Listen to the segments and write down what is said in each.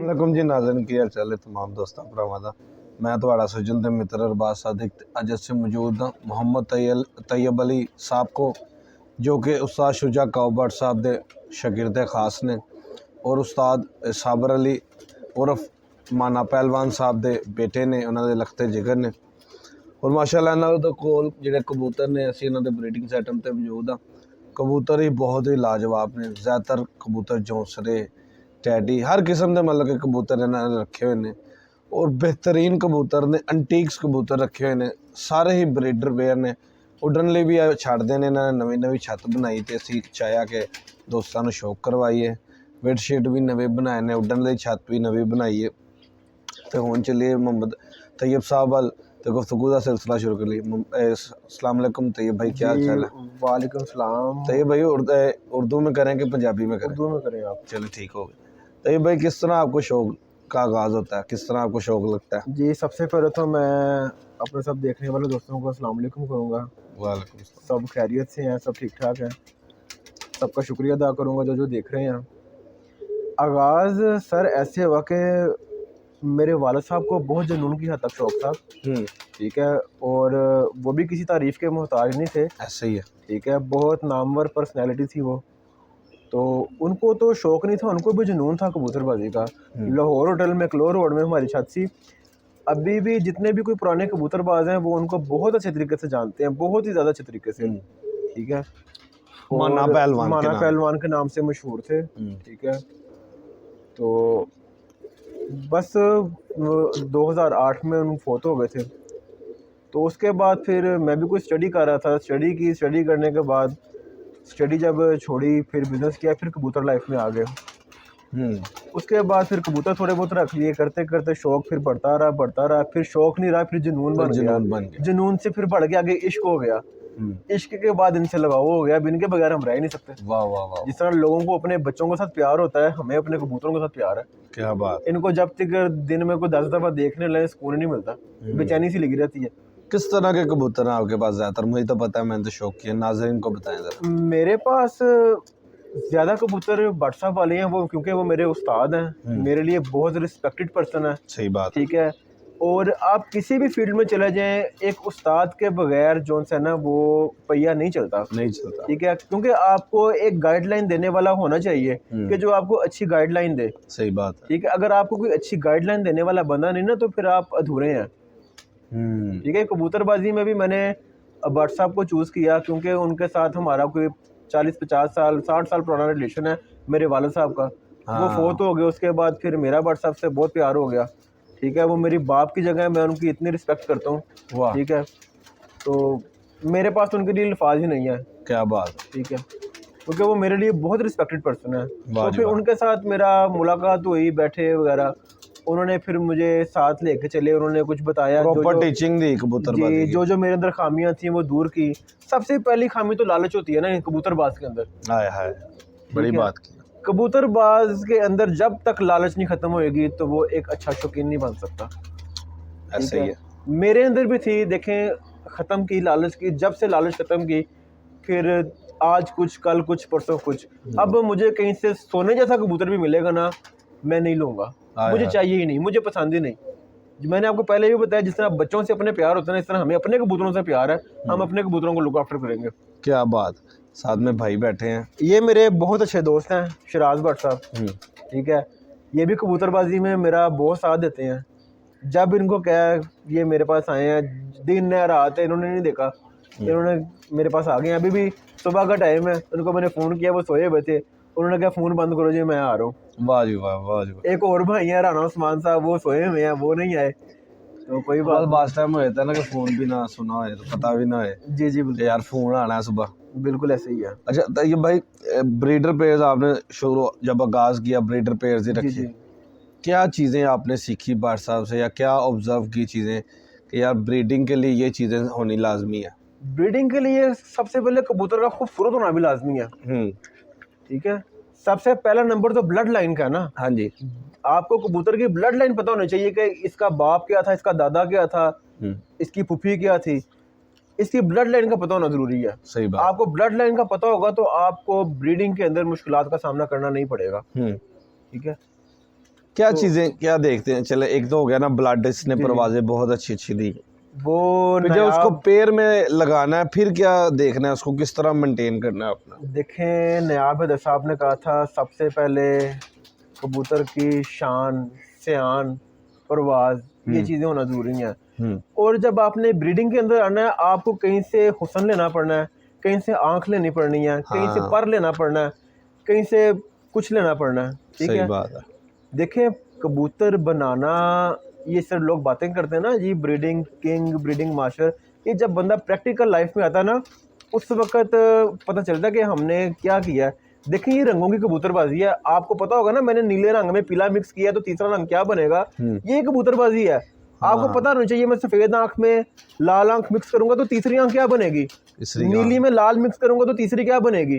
वालेकुम जी नाज़रीन की हाल चाल है तमाम दोस्तों भरावां दा मैं ਤੁਹਾਡਾ सज्जन ते मित्र अरबाज सादिक अज से मौजूद हाँ मोहम्मद तैयब अली साहब को जो कि उस्ताद शुजा काउबट साहब दे शागिर्द खास ने और उस्ताद साबर अली उर्फ माना पहलवान साहब दे बेटे ने उन्होंने लखते जिगर ने और माशाअल्लाह इन्होंने कोल जिहड़े कबूतर ने असीं इन्हों दे ब्रीडिंग सैटअप ते मौजूद हाँ। कबूतर ही बहुत ही लाजवाब ने, ज़्यादातर कबूतर जौंसरे टैडी हर किस्म के मतलब के कबूतर इन्होंने रखे हुए हैं और बेहतरीन कबूतर ने, एंटीक्स कबूतर रखे हुए हैं, सारे ही ब्रीडर पेयर ने। उड़न लिए भी छड्डदे ने, इन्होंने नवी नवी छत बनाई तो असीं चाहया कि दोस्तों शौक करवाइए। बेडशीट भी नवे बनाए ने, उड़न लिए छत भी नवी बनाई है। तो हुण चलिए मोहम्मद तैयब साहब वाल तो गुफ्तगू का सिलसिला शुरू कर लिए। अस्सलाम वालेकुम तैयब भाई, क्या हाल चाल है? वालेकुम सलाम। तैयब भाई उर्दू में करें कि पंजाबी में करें? उर्दू में करें आप। चलो ठीक हो गया। तैयब भाई किस तरह आपको शौक का आगाज़ होता है, किस तरह आपको शौक लगता है? जी सबसे पहले तो मैं अपने सब देखने वाले दोस्तों को अस्सलाम वालेकुम कहूँगा। वालेकुम सब खैरियत से हैं, सब ठीक ठाक हैं। सबका शुक्रिया अदा करूँगा जो जो देख रहे हैं। आगाज़ सर ऐसे हुआ कि मेरे वालिद साहब को बहुत जुनून की हद तक शौक था, ठीक है, और वो भी किसी तारीफ़ के मोहताज नहीं थे। ऐसे ही है, ठीक है, बहुत नामवर पर्सनैलिटी थी वो। तो उनको तो शौक़ नहीं था, उनको भी जुनून था कबूतरबाजी का। लाहौर होटल में क्लोर रोड में हमारी छत थी। अभी भी जितने भी कोई पुराने कबूतरबाज हैं वो उनको बहुत अच्छे तरीके से जानते हैं, बहुत ही ज़्यादा अच्छे तरीके से। ठीक है, माना पहलवान के नाम से मशहूर थे। ठीक है, तो बस 2008 में उन फोत हो गए थे। तो उसके बाद फिर मैं भी कुछ स्टडी कर रहा था, स्टडी करने के बाद स्टडी जब छोड़ी फिर बिज़नेस किया, फिर कबूतर लाइफ में आ गए। उसके बाद फिर कबूतर थोड़े बहुत रख लिए, करते करते शौक़ फिर बढ़ता रहा। फिर शौक़ नहीं रहा, फिर जुनून बन गया। जुनून से फिर बढ़ गया, आगे इश्क हो गया। इश्क के बाद इनसे लगाव हो गया, अब इनके बगैर हम रह ही नहीं सकते। वाह वाह वाह। जिस तरह लोगों को अपने बच्चों के साथ प्यार होता है, हमें अपने कबूतरों के साथ प्यार है। क्या बात। इनको जब तक दिन में कोई 10 दफ़ा देखने लगे सुकून नहीं मिलता, बेचैनी सी लगी रहती है। किस तरह के कबूतर हैं आपके पास ज़्यादातर? मुझे तो पता है, मैंने तो शौक किया, नाज़रीन को बताएं ज़रा। मेरे पास ज़्यादा कबूतर भट्ट साहब वाले हैं, वो क्योंकि वो मेरे उस्ताद हैं, मेरे लिए बहुत रिस्पेक्टेड पर्सन है। सही बात। ठीक है, और आप किसी भी फील्ड में चले जाएं, एक उस्ताद के बगैर जो है ना वो पहिया नहीं चलता। ठीक है, क्योंकि आपको एक गाइडलाइन देने वाला होना चाहिए कि जो आपको अच्छी गाइडलाइन दे। सही बात है। ठीक है, अगर आपको कोई अच्छी गाइडलाइन देने वाला बंदा नहीं ना, तो फिर आप अधूरे हैं। ठीक है, कबूतरबाजी में भी मैंने भट्ट साहब को चूज़ किया क्योंकि उनके साथ हमारा कोई 40-50 साल 60 साल पुराना रिलेशन है मेरे वालिद साहब का। वो फोत हो गए, उसके बाद फिर मेरा भट्ट साहब से बहुत प्यार हो गया। ठीक है, वो मेरी बाप की जगह है, मैं उनकी इतनी रिस्पेक्ट करता हूँ। ठीक है, तो मेरे पास तो उनके लिए अल्फाज ही नहीं है। क्या बात। ठीक है, क्योंकि वो मेरे लिए बहुत रिस्पेक्टेड पर्सन है। तो फिर उनके साथ मेरा मुलाकात हुई, बैठे वगैरह, उन्होंने फिर मुझे साथ लेके चले, उन्होंने कुछ बताया, प्रॉपर टीचिंग दी कबूतरबाजी की। जो मेरे अंदर खामियां थी वो दूर की। सबसे पहली खामी तो लालच होती है ना कबूतरबाज के अंदर। हाय हाय, बड़ी बात की। कबूतरबाज के अंदर जब तक लालच नहीं खत्म होएगी तो वो एक अच्छा शौकीन नहीं बन सकता। ऐसे ही है, मेरे अंदर भी थी, देखें, ख़त्म की लालच की। जब से लालच ख़त्म की, फिर आज कुछ, कल कुछ, परसों कुछ। अब मुझे कहीं से सोने जैसा कबूतर भी मिलेगा ना, मैं नहीं लूँगा, मुझे चाहिए ही नहीं, मुझे पसंद ही नहीं। मैंने आपको पहले भी बताया, जिस तरह बच्चों से अपने प्यार होता है ना, इस तरह हमें अपने कबूतरों से प्यार है। हम अपने कबूतरों को लुक आफ्टर करेंगे। क्या बात। साथ में भाई बैठे हैं, ये मेरे बहुत अच्छे दोस्त हैं, शराज भट्ट साहब। ठीक है, ये भी कबूतरबाजी में मेरा बहुत साथ देते हैं। जब इनको क्या, ये मेरे पास आए हैं, दिन है रात है, इन्होंने नहीं देखा, इन्होंने मेरे पास आ गए। अभी भी सुबह का टाइम है, उनको मैंने फ़ोन किया, वो सोए हुए थे, उन्होंने कहा फ़ोन बंद करो जी, मैं आ रहा हूँ। वाह जी वाह, वाह जी वाह। एक और भाई है राना उस्मान साहब, वो सोए हुए हैं, वो नहीं आए। तो कोई बात टाइम हो जाता है ना कि फ़ोन भी ना सुना हो तो पता भी ना हो। जी जी बिल्कुल यार, फ़ोन आना है सुबह, बिल्कुल ऐसे ही है। अच्छा, तो ये भाई ब्रीडर पेयर्स आपने शुरू जब आगाज़ किया, ब्रीडर पेयर्स ही रखे, क्या चीज़ें आपने सीखी भट्ट साहब से, या क्या ऑब्ज़र्व की चीज़ें कि यार ब्रीडिंग के लिए ये चीज़ें होनी लाजमी है? ब्रीडिंग के लिए सबसे पहले कबूतर का खूबसूरत होना भी लाजमी है। ठीक है, सबसे पहला नंबर तो ब्लड लाइन का ना। हाँ जी, आपको कबूतर की ब्लड लाइन पता होनी चाहिए कि इसका बाप क्या था, इसका दादा क्या था, इसकी फूफी क्या थी, इसकी ब्लड लाइन का पता होना जरूरी है। सही बात। आपको ब्लड लाइन का पता होगा तो आपको ब्रीडिंग के अंदर मुश्किलात का सामना करना नहीं पड़ेगा। ठीक है, क्या चीजें क्या देखते हैं? चले, एक तो हो गया ना ब्लड, इसने परवाजें बहुत अच्छी अच्छी दी, वो फिर जब उसको पैर में लगाना है फिर क्या देखना है, उसको किस तरह मेंटेन करना है अपना? देखें, नायाब हैदर साहब ने कहा था सबसे पहले कबूतर की शान, सियान, परवाज, ये चीज़ें होना ज़रूरी हैं। और जब आपने ब्रीडिंग के अंदर आना है, आपको कहीं से हुस्न लेना पड़ना है, कहीं से आंख लेनी पड़नी है, कहीं से पर लेना पड़ना है, कहीं से कुछ लेना पड़ना है। ठीक है, बात है। देखें, कबूतर बनाना, ये सब लोग बातें करते हैं ना जी, ब्रीडिंग किंग, ब्रीडिंग मास्टर, ये जब बंदा प्रैक्टिकल लाइफ में आता है ना, उस वक्त पता चलता है कि हमने क्या किया है। देखिए, ये रंगों की कबूतरबाजी है। आपको पता होगा ना, मैंने नीले रंग में पीला मिक्स किया तो तीसरा रंग क्या बनेगा, ये कबूतरबाजी है। आपको पता होना चाहिए, मैं सफेद आंख में लाल आंख मिक्स करूंगा तो तीसरी आंख क्या बनेगी, नीली में लाल मिक्स करूंगा तो तीसरी क्या बनेगी।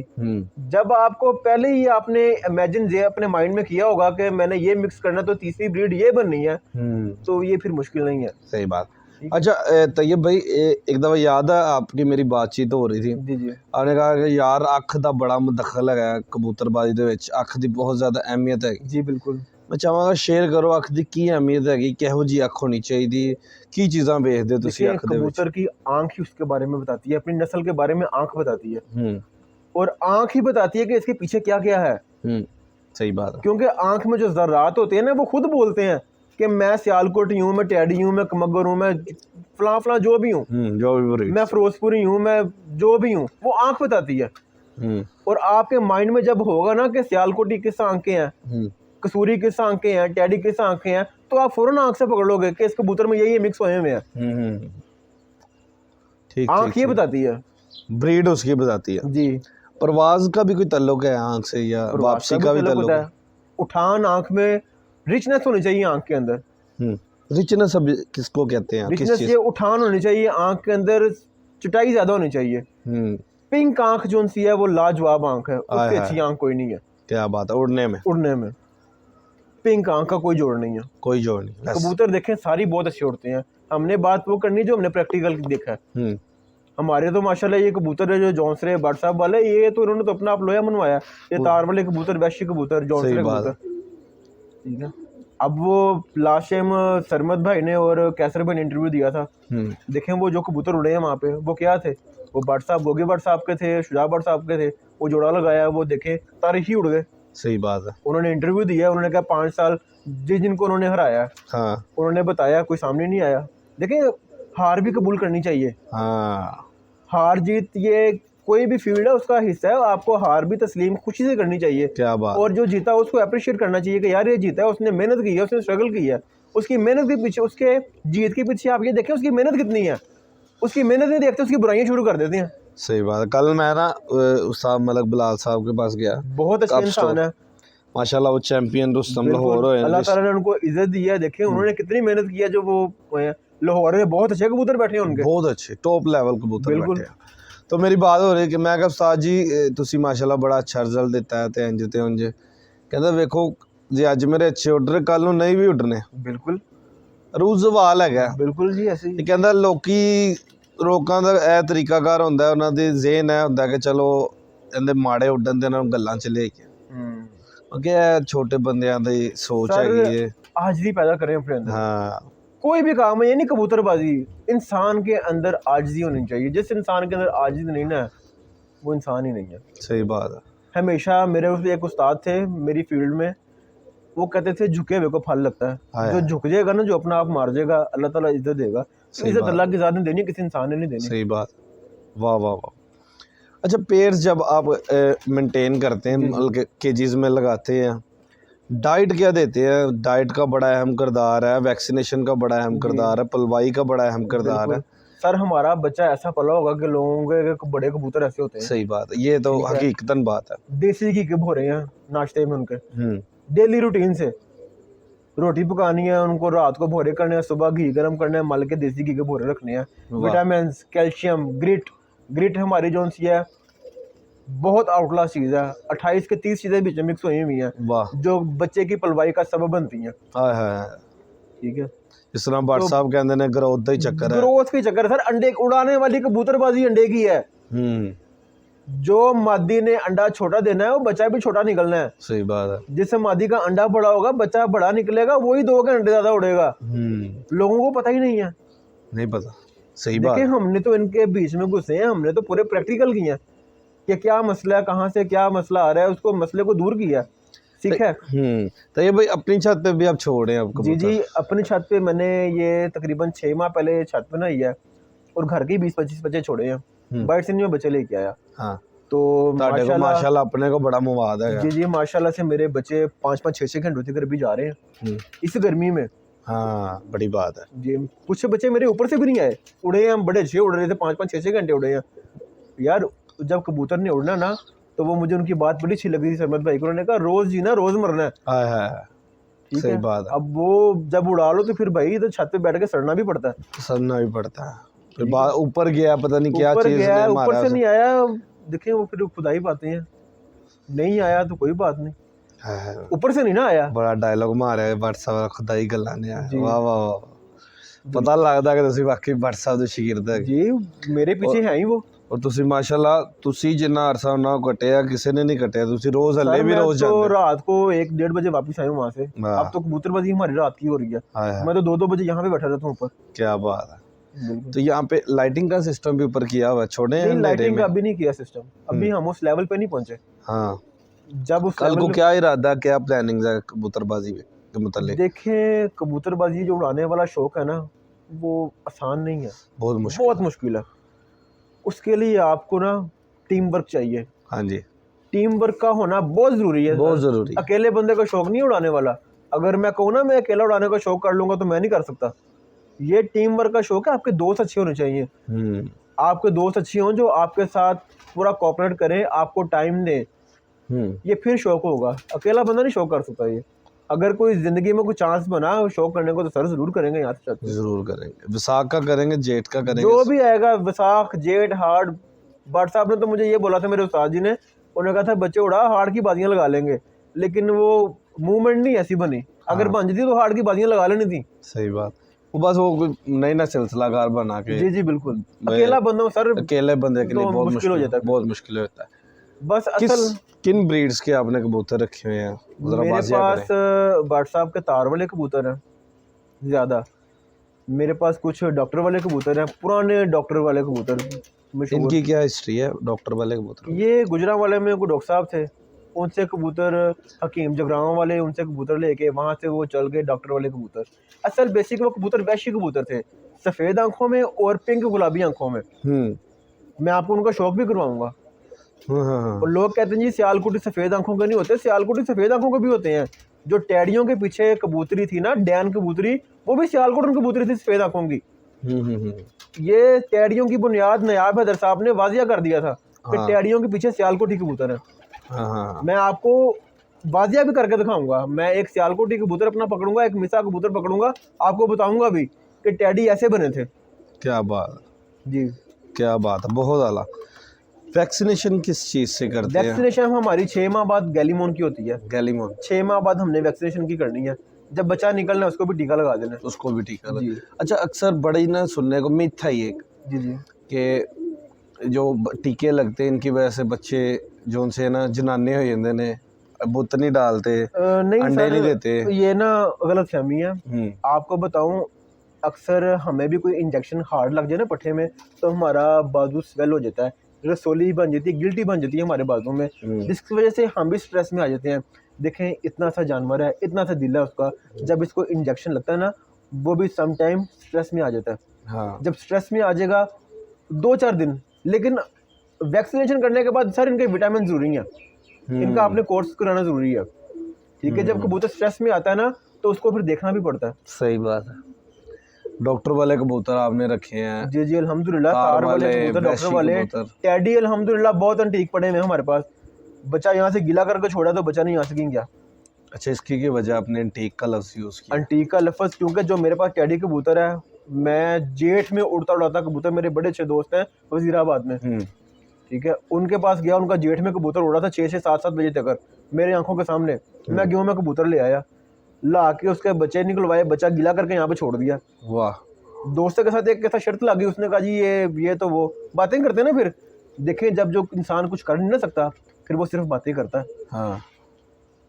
जब आपको पहले ही आपने इमेजिन ये अपने माइंड में किया होगा कि मैंने ये मिक्स करना तो तीसरी ब्रीड ये बननी है, तो ये फिर मुश्किल नहीं है। सही बात। अच्छा तैयब भाई, एक दफा याद है आपकी मेरी बातचीत हो रही थी, जी जी, आपने कहा कि यार अख दा बड़ा मुदखल है कबूतरबाजी दे विच, अख दी बहुत ज्यादा अहमियत है। जी बिल्कुल, मैं चाहांगा शेयर करो अख दी की अहमियत है, किहो जी अख होनी चाहिए, की चीज़ां वेखदे तुसीं अख दे विच? कबूतर की आंख ही उसके बारे में बताती है, अपनी नस्ल के बारे में आंख बताती है, और आंख ही बताती है कि इसके पीछे क्या क्या है। सही बात है। क्योंकि आंख में जो ज़र्रात होते हैं ना, वो खुद बोलते हैं कि मैं सियालकोट हूँ, मैं टैडी हूँ, मैं कमगर हूँ, मैं फलां फलां जो भी हूँ, जो भी मैं फिरोजपुरी हूँ, मैं जो भी हूँ, वो आंख बताती है। और आपके माइंड में जब होगा ना कि सियालकोटी किस आंखें हैं, कसूरी किस आंखें हैं, टैडी किस आंखें हैं, तो आप फौरन आंख से पकड़ लोगे कि इस कबूतर में यही मिक्स हुए हुए हैं। ठीक, आंख ये बताती है, ब्रीड उसकी बताती है जी। परवाज का भी कोई ताल्लुक है आंख से, या वापसी का भी ताल्लुक है? उठान आंख में रिचनेस होनी चाहिए आंख के अंदर। रिचनेस अब किसको कहते हैं? रिचनेस ये उठान होनी चाहिए आंख के अंदर, चटाई ज्यादा होनी चाहिए। पिंक आंख जो सी है वो लाजवाब आंख है, उससे अच्छी आंख कोई नहीं है। क्या बात है, उड़ने में पिंक आंख का कोई जोड़ नहीं है, कोई जोड़ नहीं। कबूतर देखें सारी बहुत अच्छे उड़ते हैं, हमने बात वो करनी जो हमने प्रैक्टिकल देखा है। हमारे तो माशाल्लाह ये कबूतर है जो जॉन्सरे बट साहब वाले, ये तो उन्होंने तो अपना आप लोया मनवाया, ये तार वाले कबूतर, वैशी कबूतर, जॉन्सरे कबूतर। ठीक है, अब वो लास्ट टाइम सरमद भाई ने और कैसर भाई ने इंटरव्यू दिया था, देखें वो जो कबूतर उड़े हैं वहाँ पे, वो क्या थे, वो बट साहब, बोगी बट साहब के थे, शुजा बट साहब के थे, वो जोड़ा लगाया, वो देखे तारीख ही उड़ गए। सही बात है। उन्होंने इंटरव्यू दिया, उन्होंने कहा 5 साल जिनको उन्होंने हराया, उन्होंने बताया कोई सामने नहीं आया। देखें, हार भी कबूल करनी चाहिए। हार जीत ये कोई भी फील्ड है, उसका हिस्सा है, आपको हार भी तस्लीम खुशी से करनी चाहिए। क्या बात। और जो जीता उसको अप्रिशिएट करना चाहिए कि यार ये जीता है, उसने मेहनत की है, उसने स्ट्रगल की है, उसकी मेहनत के पीछे, उसके जीत के पीछे आप ये देखें उसकी मेहनत कितनी है, उसकी मेहनत नहीं देखते, उसकी बुराइयां शुरू कर देते हैं। सही बात है। कल मैं ना उस्ताद मलक बिलाल साहब के पास गया, बहुत अच्छे इंसान है माशाल्लाह, वो चैंपियन रुस्तम लाहौर है, अल्लाह ताला ने उनको इज्जत दी है। देखें उन्होंने कितनी मेहनत की है, जो वो लाहौर में बहुत अच्छे कबूतर बैठे हैं उनके, बहुत अच्छे टॉप लेवल कबूतर बैठे हैं। तो मेरी बात हो रही कि मैं कहा उस्ताद जी तुसी माशाल्लाह बड़ा अच्छा रिजल्ट दिता है ते इंज ते उंज, कहंदा वेखो जे अज मेरे अच्छे उड़ रहे कल नूं नहीं भी उड़ने। बिल्कुल रूह सवाल है। बिल्कुल जी, ऐसे ही कहंदा लोकी लोकां दा ए तरीकाकार हुंदा है, उन्हां दी ज़हन है हुंदा कि चलो इहदे माड़े उड्डण ते इन्हां नूं गल्लां च ले के छोटे बंदियां दी सोच हैगी है, आजिज़ी पैदा करें अपने अंदर। हाँ, कोई भी काम है, ये नहीं कबूतरबाजी, इंसान के अंदर आजिज़ी होनी चाहिए। जिस इंसान के अंदर आजिज़ी नहीं ना, वो इंसान ही नहीं है। सही बात है। हमेशा मेरे एक उस्ताद थे मेरी फील्ड में, वो कहते थे झुके हुए को फल लगता है। जो झुक जाएगा ना, जो अपना आप मार जाएगा, अल्लाह ताला इज्जत देगा। इज्जत अल्लाह की ज़ात ने देनी, किसी इंसान ने नहीं देनी। सही बात। वाह वाह वाह। अच्छा, पेयर्स जब आप मेंटेन करते हैं, मतलब केजीज में लगाते हैं, डाइट क्या देते हैं? डाइट का बड़ा अहम किरदार है, वैक्सीनेशन का बड़ा अहम किरदार है, पलवाई का बड़ा अहम किरदार है। सर, हमारा बच्चा ऐसा पला होगा कि लोगों के बड़े कबूतर ऐसे होते हैं। सही बात है, ये तो हकीकतन बात है। देसी घी के भोरे हैं नाश्ते में उनके, डेली रूटीन से रोटी पकानी है उनको, रात को भोरे करने हैं, सुबह घी गर्म करना है, मल के देसी घी के भोरे रखने हैं। विटामिन, कैल्शियम, ग्रिट हमारी जो सी है बहुत आउटक्लास चीज़ है। 28 के 30 चीज़ें बीच में मिक्स हुई हुई हैं, जो बच्चे की पलवाई का सबब बनती हैं। ठीक है, जिस तरह भट्ट साहब कहते हैं ग्रोथ का ही चक्कर है, ग्रोथ का चक्कर है सर। अंडे उड़ाने वाली कबूतरबाजी अंडे की है। जो मादी ने अंडा छोटा देना है वो बच्चा भी छोटा निकलना है। सही बात है। जिससे मादी का अंडा बड़ा होगा बच्चा बड़ा निकलेगा, वही 2 घंटे ज्यादा उड़ेगा। लोगों को पता ही नहीं है, नहीं पता। सही बात देखिए है। हमने तो इनके बीच में घुसे हैं, हमने तो पूरे प्रैक्टिकल किए हैं कि क्या मसला है, कहाँ से क्या मसला आ रहा है, उसको मसले को दूर किया। ठीक है। तो ये भाई अपनी छत पे भी आप छोड़ रहे हैं आप जी कबूतर? जी, अपनी छत पे मैंने ये तकरीबन 6 माह पहले छत बनाई है और घर के 20-25 बच्चे छोड़े हैं। बर्ड सिंह में बच्चे लेके आया। हाँ, तो माशाल्लाह अपने को बड़ा मवाद है। जी जी, माशाल्लाह से मेरे बच्चे 5-5 6-6 घंटों तक भी जा रहे हैं इस गर्मी में। हाँ, बड़ी बात है जी। कुछ बच्चे मेरे ऊपर से भी नहीं आए, उड़े हैं, हम बड़े अच्छे उड़ रहे थे, 5-5 6-6 घंटे उड़े हैं यार। जब कबूतर ने उड़ना ना तो वो मुझे उनकी बात बड़ी अच्छी लगी थी सरमत भाई को। उन्होंने कहा रोज जीना रोज मरना है। ठीक सही है। बात है। अब वो जब उड़ा लो तो फिर भाई तो छत पे बैठ के सड़ना भी पड़ता है। सड़ना भी पड़ता है। फिर ऊपर गया, पता नहीं क्या ऊपर चीज गया, ने ऊपर मारा से उसे। नहीं आया, देखिए वो फिर खुदा ही बातें हैं, नहीं आया तो कोई बात नहीं, हाँ, ऊपर से नहीं ना आया। बड़ा डायलॉग मारा है व्हाट्सएप खुदा ही गल्लां ने। जी। वाह वाह वाह, पता लगदा कि ਤੁਸੀਂ ਵਾਕਈ WhatsApp ਦੇ ਸ਼ਾਗਿਰਦ ਹੈ जी, मेरे पीछे है ही वो। और ਤੁਸੀਂ माशाल्लाह ਤੁਸੀਂ जिन्ना अरसा ना कटिया किसी ने नहीं कटिया, ਤੁਸੀਂ रोज हल्ले सर भी मैं रोज तो जाते। रात को 1-1:30 बजे वापस आया हूँ वहाँ से। वाह। अब तो कबूतरबाजी हमारी रात की हो रही है। हाय हाय, मैं तो 2-2 बजे यहाँ पे बैठा रहता हूँ ऊपर। क्या बात है। बिल्कुल। तो यहाँ पे लाइटिंग का सिस्टम भी ऊपर किया हुआ है, छोड़े हैं नहीं, अंधेरे लाइटिंग का में? अभी नहीं किया सिस्टम, अभी हम उस लेवल पे नहीं पहुंचे। हाँ, जब उस कल को लेवल क्या इरादा, क्या प्लानिंग है कबूतरबाजी के मुतालिक? देखें, कबूतरबाजी जो उड़ाने वाला शौक है ना वो आसान नहीं है, बहुत मुश्किल। बहुत मुश्किल है। उसके लिए आपको ना टीम वर्क चाहिए। हाँ जी, टीम वर्क का होना बहुत ज़रूरी है। बहुत ज़रूरी। अकेले बंदे का शौक नहीं है उड़ाने वाला। अगर मैं कहूँ ना मैं अकेला उड़ाने का शौक कर लूँगा तो मैं नहीं कर सकता। ये टीम वर्क का शौक है, आपके दोस्त अच्छे होने चाहिए। आपके दोस्त अच्छे हों जो आपके साथ पूरा कोऑपरेट करें, आपको टाइम दें, ये फिर शौक होगा। अकेला बंदा नहीं शौक कर सकता ये। अगर कोई ज़िंदगी में कोई चांस बना शौक करने को तो सर ज़रूर करेंगे, यहाँ से ज़रूर करेंगे। विसाख का करेंगे, जेठ का करेंगे, जो भी आएगा, विसाख जेठ हाड़। भट्ट साहब ने तो मुझे ये बोला था, मेरे उस्ताद जी ने, उन्होंने कहा था बच्चे उड़ा हाड़ की बाजियाँ लगा लेंगे, लेकिन वो मूवमेंट नहीं ऐसी बनी। अगर बन जाती तो हाड़ की बाजियाँ लगा लेनी थी। सही बात। वो बस वो कोई नई ना सिलसिलाकार बना के। जी जी बिल्कुल। अकेला बंदा सर, अकेले बंदे के लिए तो बहुत मुश्किल हो जाता है। बहुत मुश्किल होता है। बस असल किन ब्रीड्स के आपने कबूतर रखे हुए हैं? मेरे पास भट्ट साहब के तार वाले कबूतर हैं ज़्यादा। मेरे पास कुछ डॉक्टर वाले कबूतर हैं, पुराने डॉक्टर वाले कबूतर मशहूर। इनकी क्या हिस्ट्री है डॉक्टर वाले कबूतर? ये गुजरा वाले में कोई डॉक्टर साहब थे, उनसे कबूतर, हकीम जगरावा वाले, उनसे कबूतर लेके वहाँ से वो चल गए डॉक्टर वाले कबूतर। असल बेसिक वो कबूतर वैशी कबूतर थे, सफ़ेद आंखों में और पिंक गुलाबी आंखों में। मैं आपको उनका शौक भी करवाऊंगा। और लोग कहते हैं जी सियालकोटी सफ़ेद आंखों के नहीं होते, सियालकोटी सफ़ेद आंखों के भी होते हैं। जो टैडियों के पीछे कबूतरी थी ना, डैन कबूतरी, वो भी सियालकोटन कबूतरी थी सफ़ेद आंखों की। ये टैडियों की बुनियाद नयाब हैदर साहब ने वाजिया कर दिया था कि टैडियों के पीछे सियालकोटी कबूतर है। मैं आपको वाजिया भी करके दिखाऊंगा। मैं एक सियालकोटी कबूतर अपना पकड़ूंगा, एक मिसा कबूतर पकड़ूंगा, आपको बताऊंगा भी कि टैडी ऐसे बने थे। क्या बात जी, क्या बात है, बहुत आला। वैक्सीनेशन किस चीज़ से करते हैं? वैक्सीनेशन हमारी 6 माह बाद गैलीमोन की होती है। गैलीमोन 6 माह बाद हमने वैक्सीनेशन की करनी है। जब बच्चा निकलना है उसको भी टीका लगा देना है। उसको भी टीका लगा। जी अच्छा, अक्सर बड़ी ना सुनने को मिथ है ये जी जी कि जो टीके लगते हैं इनकी वजह से बच्चे जो उनसे ना जनाने हो जाते ने, बुत नहीं डालते, नहीं अंडे सर, नहीं देते। ये ना गलत फहमी है। आपको बताऊं, अक्सर हमें भी कोई इंजेक्शन हार्ड लग जाए ना पट्ठे में तो हमारा बाजू स्वेल हो जाता है, रसोली बन जाती है, गिल्टी बन जाती है हमारे बाजू में, जिसकी वजह से हम भी स्ट्रेस में आ जाते हैं। देखें, इतना सा जानवर है, इतना सा दिल है उसका, जब इसको इंजेक्शन लगता है ना वो भी सम टाइम स्ट्रेस में आ जाता है। जब स्ट्रेस में आ जाएगा 2-4 दिन, लेकिन वैक्सीनेशन करने के बाद सर इनके विटामिन ज़रूरी हैं, इनका आपने कोर्स कराना ज़रूरी है। ठीक है। जब कबूतर स्ट्रेस में आता है ना तो उसको फिर देखना भी पड़ता है। सही बात है। डॉक्टर वाले कबूतर आपने रखे हैं? जी जी अल्हम्दुलिल्लाह, तार वाले कबूतर, डॉक्टर वाले, टैडी अल्हम्दुलिल्लाह बहुत अंटीक पड़े हुए हैं हमारे पास। बच्चा यहाँ से गिला करके छोड़ा तो बच्चा नहीं आ सकेंगे। अच्छा, इसकी की वजह आपने अंटीक का लफ्ज़ यूज़ किया? अंटीक का लफ्ज़ क्योंकि जो मेरे पास टैडी कबूतर है, मैं जेठ में उड़ता उड़ाता कबूतर, मेरे बड़े अच्छे दोस्त हैं वजीराबाद में, ठीक है, उनके पास गया, उनका जेठ में कबूतर उड़ा था 6 से 7 बजे तक मेरे आंखों के सामने। मैं गेहूँ में कबूतर ले आया, ला के उसके बच्चे निकलवाए, बच्चा गिला करके यहाँ पे छोड़ दिया। वाह। दोस्तों के साथ एक कैसा शर्त लगी, उसने कहा जी ये तो वो बातें करते हैं ना, फिर देखें जब जो इंसान कुछ कर नहीं ना सकता फिर वो सिर्फ बातें करता है। हाँ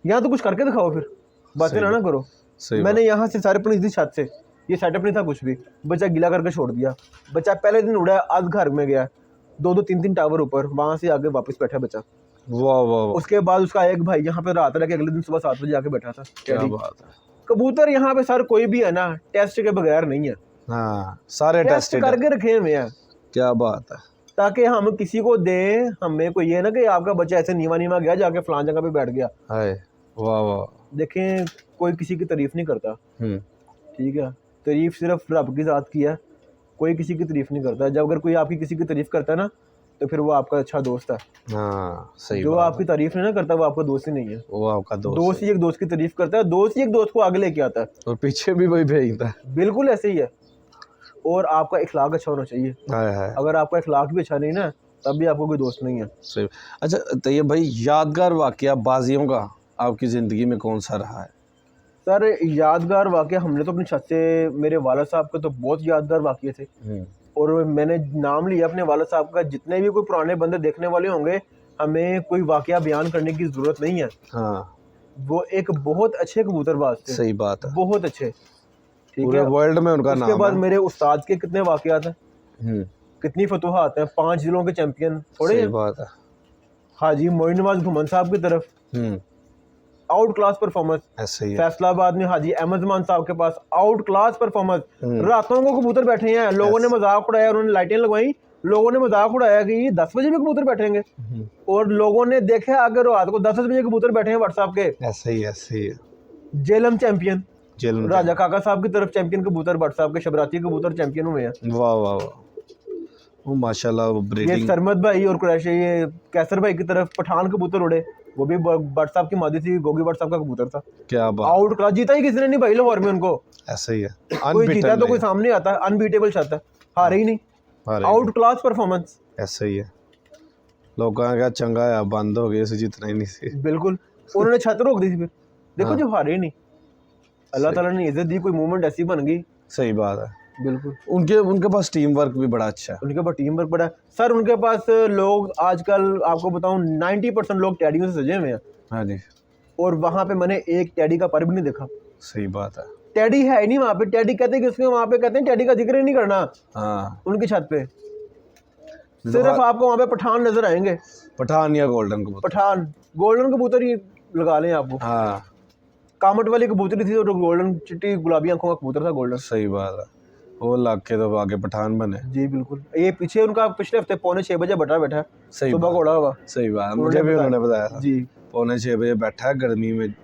यहाँ तो कुछ करके दिखाओ, फिर बातें ना करो। सही मैंने यहाँ से सारे अपनी छत से, ये सेटअप नहीं था कुछ भी, बच्चा गीला करके छोड़ दिया। बच्चा पहले दिन उड़ा, आज घर में गया, 2-2 3-3 टावर ऊपर, वहां से आगे वापस बैठा बच्चा। वाह वाह वाह, उसके बाद उसका एक भाई यहाँ पे रात रह के अगले दिन सुबह 7 बजे आके बैठा था। क्या बात है। कबूतर यहाँ पे सर कोई भी है ना टेस्ट के बगैर नहीं है, हाँ सारे टेस्ट टेस्टेड है। करके रखे हुए हैं, क्या बात है। ताकि हम किसी को दें। हमें कोई ये ना कि आपका बच्चा ऐसे नीवा नीवा गया जाके फलां जगह पे बैठ गया। हाय वाह वाह। देखें कोई किसी की तारीफ नहीं करता, हम्म, ठीक है, तारीफ सिर्फ रब की ज़ात की है, कोई किसी की तारीफ नहीं करता। जब अगर कोई आपकी किसी की तारीफ करता है ना तो फिर वो आपका अच्छा दोस्त है। हाँ सही जो बात आपकी तारीफ नहीं ना करता वो आपका दोस्त ही नहीं है। है। वो आपका दोस्त दोस्त ही एक दोस्त की तारीफ करता है, दोस्त ही एक दोस्त को आगे लेके आता है। और पीछे भी वही भेजता है। बिल्कुल ऐसे ही है। और आपका इखलाक अच्छा होना चाहिए। हाय हाय अगर आपका इखलाक भी अच्छा नहीं ना तब भी आपको कोई दोस्त नहीं है। सही। अच्छा तो ये भाई यादगार वाकया बाजियों का आपकी ज़िंदगी में कौन सा रहा है? सर यादगार वाक़या हमने तो अपनी छत से, मेरे वाला साहब के तो बहुत यादगार वाक़ये थे। और मैंने नाम लिया अपने वाला साहब का। जितने भी कोई पुराने बंदे देखने वाले होंगे, हमें कोई वाक़या बयान करने की ज़रूरत नहीं है। हाँ वो एक बहुत अच्छे कबूतरबाज थे, सही बात है। बहुत अच्छे, ठीक पूरे है। वर्ल्ड में उनका उसके नाम बाद है। मेरे उस्ताद के कितने वाक़यात हैं, हम्म, कितनी फतूहात हैं, 5 जिलों के चैंपियन थोड़े सही हैं। बात है। हाजी मोइन नवाज घुमन साहब की तरफ हम्म, आउट क्लास परफॉर्मेंस। ऐसे ही है। फैसलाबाद में हाजी अहमद मान साहब के पास आउट क्लास परफॉर्मेंस। हम्म। रातों को कबूतर बैठे हैं, लोगों ने मजाक उड़ाया, उन्होंने लाइटें लगवाई, लोगों ने मजाक उड़ाया कि ये 10 बजे भी कबूतर बैठेंगे। और लोगों ने देखा अगर रात को 10 बजे कबूतर बैठे हैं व्हाट्सएप के। ऐसे ही है। जेलम चैंपियन, जेल में राजा काका साहब की तरफ चैंपियन कबूतर, व्हाट्सएप के शबराती कबूतर चैंपियन हुए हैं। वाह वाह वाह, वो माशाल्लाह वो ये ब्रीडिंग। सरमद भाई और कुरैशी, ये कैसर भाई की तरफ पठान कबूतर उड़े, वो भी व्हाट्सएप की मादी थी, गोगी व्हाट्सएप का कबूतर था। क्या बात। आउट क्लास, जीता ही किसी ने नहीं भाई लाहौर में उनको। ऐसे ही है। कोई जीता Unbeaten तो कोई नहीं। सामने आता, अनबीटेबल छत है, हारे ही नहीं। हारे आउट क्लास परफॉर्मेंस, ऐसे ही है। लोगों का चंगा है बंद हो गए से जितना ही नहीं सी। बिल्कुल। उन्होंने छत रोक दी थी फिर, देखो हाँ। जब हारे ही नहीं, अल्लाह ताला ने इज्जत दी, कोई मूवमेंट ऐसी बन गई। सही बात है। बिल्कुल। उनके पास टीम वर्क भी बड़ा अच्छा है। उनके पास टीम वर्क बड़ा है सर। उनके पास लोग आजकल आपको बताऊं 90% लोग टैडियों से सजे हुए हैं। हाँ जी और वहां पे मैंने एक टैडी का पर भी नहीं देखा। सही बात है। टैडी है ही नहीं वहां पे। टैडी कहते हैं कि उसके वहां पे कहते हैं टैडी का जिक्र ही नहीं करना हाँ उनकी छत पे। सिर्फ आपको वहां पे पठान नजर आएंगे, पठान या गोल्डन कबूतर। पठान। गोल्डन कबूतर ही लगा लें आपको। हाँ कामट वाली कबूतरी थी और गोल्डन चिट्टी गुलाबी आंखों का कबूतर था गोल्डन। सही बात है। वो लाख के तो आगे पठान बने। जी बिल्कुल। ये पीछे उनका पिछले हफ्ते 5:45 बजे बटा बैठा है, सही सुबह बात। को उड़ा हुआ। सही बात है। उन्होंने मुझे भी बताया। उन्होंने बताया था। जी 5:45 बैठा है गर्मी में,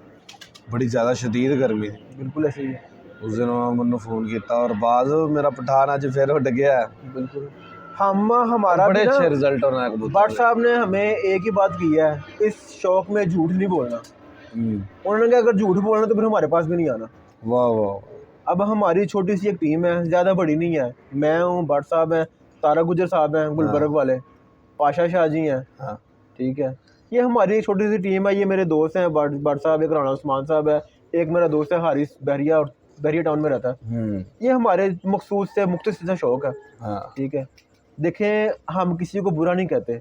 बड़ी ज़्यादा शदीद गर्मी थी। बिल्कुल ऐसे ही है। उस दिन मैंने फ़ोन किया और बाद मेरा पठान अज फिर उड़ गया है। बिल्कुल। हमारा बड़े भी ना अच्छे रिजल्ट होना है भट्ट कबूतर साहब ने हमें एक ही बात की है, इस शौक में झूठ नहीं बोलना। में। उन्होंने कहा अगर झूठ बोलना तो फिर हमारे पास भी नहीं आना। वाह वाह। अब हमारी छोटी सी एक टीम है, ज़्यादा बड़ी नहीं है। मैं हूँ, भट्ट साहब हैं, तारा गुजर साहब हैं गुलबर्ग वाले, पाशा शाह जी हैं, हाँ ठीक है। ये हमारी एक छोटी सी टीम है। ये मेरे दोस्त हैं भट्ट साहब, एक राणा उस्मान साहब है, एक मेरा दोस्त है हारिस बहरिया, और बहरिया टाउन में रहता है। ये हमारे मखसूस से मुख्तलिफ से शौक है, हाँ ठीक है। देखें हम किसी को बुरा नहीं कहते,